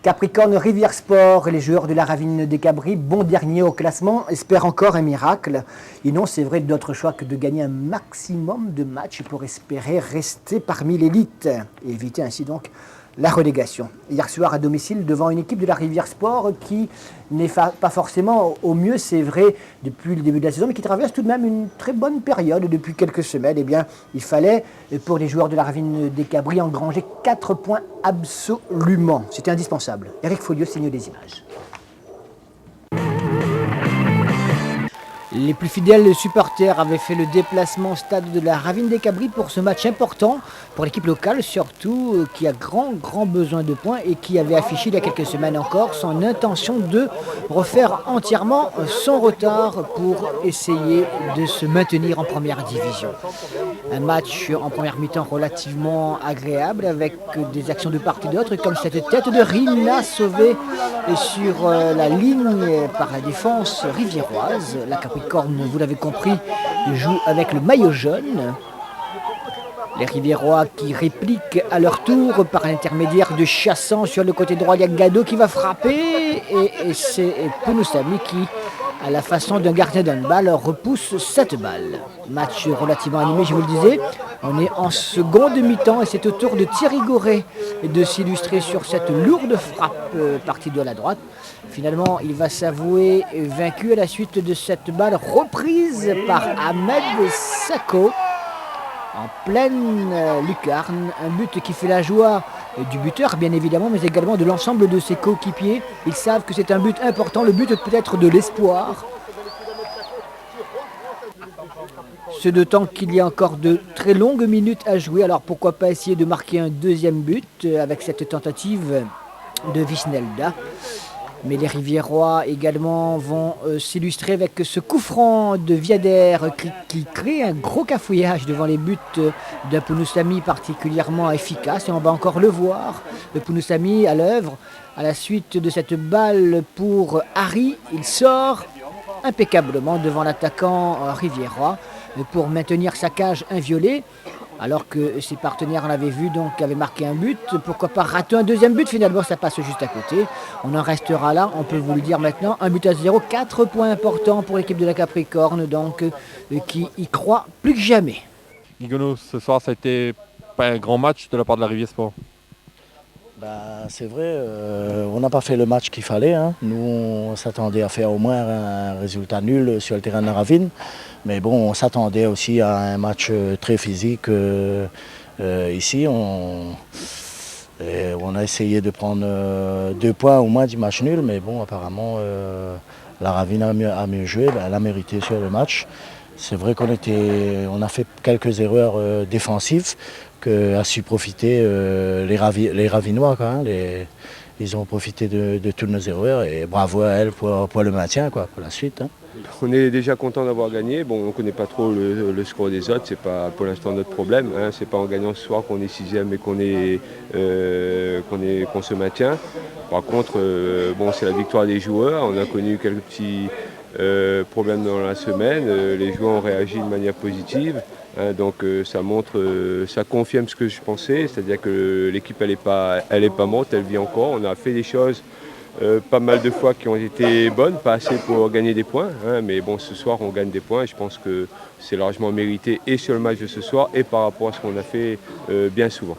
Capricorne Rivière Sport, les joueurs de la Ravine des Cabris, bon dernier au classement, espèrent encore un miracle. Ils n'ont, c'est vrai, d'autre choix que de gagner un maximum de matchs pour espérer rester parmi l'élite et éviter ainsi donc la relégation. Hier soir à domicile devant une équipe de la Rivière Sport qui n'est pas forcément au mieux, c'est vrai, depuis le début de la saison, mais qui traverse tout de même une très bonne période depuis quelques semaines. Eh bien, il fallait, pour les joueurs de la Ravine des Cabris, engranger 4 points absolument. C'était indispensable. Eric Folliot signe des images. Les plus fidèles supporters avaient fait le déplacement au stade de la Ravine des Cabris pour ce match important pour l'équipe locale, surtout qui a grand besoin de points et qui avait affiché il y a quelques semaines encore son intention de refaire entièrement son retard pour essayer de se maintenir en première division. Un match en première mi-temps relativement agréable avec des actions de part et d'autre comme cette tête de Rina sauvée sur la ligne par la défense riviéroise. La Capricorne, vous l'avez compris, joue avec le maillot jaune. Les Riviérois qui répliquent à leur tour par l'intermédiaire de Chassan sur le côté droit. Il y a Gado qui va frapper et c'est Pounoussami qui, à la façon d'un gardien d'une balle, repousse cette balle. Match relativement animé, je vous le disais. On est en seconde mi-temps et c'est au tour de Thierry Goré de s'illustrer sur cette lourde frappe partie de la droite. Finalement, il va s'avouer vaincu à la suite de cette balle reprise par Ahmed Sako en pleine lucarne. Un but qui fait la joie du buteur, bien évidemment, mais également de l'ensemble de ses coéquipiers. Ils savent que c'est un but important, le but peut-être de l'espoir. Ce d'autant qu'il y a encore de très longues minutes à jouer, alors pourquoi pas essayer de marquer un deuxième but avec cette tentative de Visnelda. Mais les Riviérois également vont s'illustrer avec ce coup franc de Viader qui crée un gros cafouillage devant les buts d'un Pounoussami particulièrement efficace. Et on va encore le voir, le Pounoussami à l'œuvre. À la suite de cette balle pour Harry, il sort impeccablement devant l'attaquant Riviérois pour maintenir sa cage inviolée. Alors que ses partenaires, on l'avait vu, donc avaient marqué un but. Pourquoi pas rater un deuxième but? Finalement, ça passe juste à côté. On en restera là, on peut vous le dire maintenant. 1-0, 4 points importants pour l'équipe de la Capricorne, donc qui y croit plus que jamais. Guigolo, ce soir, ça a été pas un grand match de la part de la Rivière Sport. C'est vrai, on n'a pas fait le match qu'il fallait. Hein. Nous, on s'attendait à faire au moins un résultat nul sur le terrain de la Ravine. Mais bon, on s'attendait aussi à un match très physique. Ici, on a essayé de prendre 2 points au moins du match nul. Mais bon, apparemment, la Ravine a mieux joué. Elle a mérité sur le match. C'est vrai qu'on a fait quelques erreurs défensives qu'a su profiter les Ravinois. Quoi, hein, ils ont profité de toutes nos erreurs et bravo à elles pour le maintien, quoi, pour la suite. Hein. On est déjà content d'avoir gagné. Bon, on ne connaît pas trop le score des autres, c'est pas pour l'instant notre problème. Hein. C'est pas en gagnant ce soir qu'on est 6e et qu'on se maintient. Par contre, c'est la victoire des joueurs. On a connu quelques petits problèmes dans la semaine. Les joueurs ont réagi de manière positive. Hein, donc ça ça confirme ce que je pensais, c'est-à-dire que l'équipe elle est pas morte, elle vit encore. On a fait des choses pas mal de fois qui ont été bonnes, pas assez pour gagner des points, hein, mais bon, ce soir on gagne des points et je pense que c'est largement mérité et sur le match de ce soir et par rapport à ce qu'on a fait bien souvent.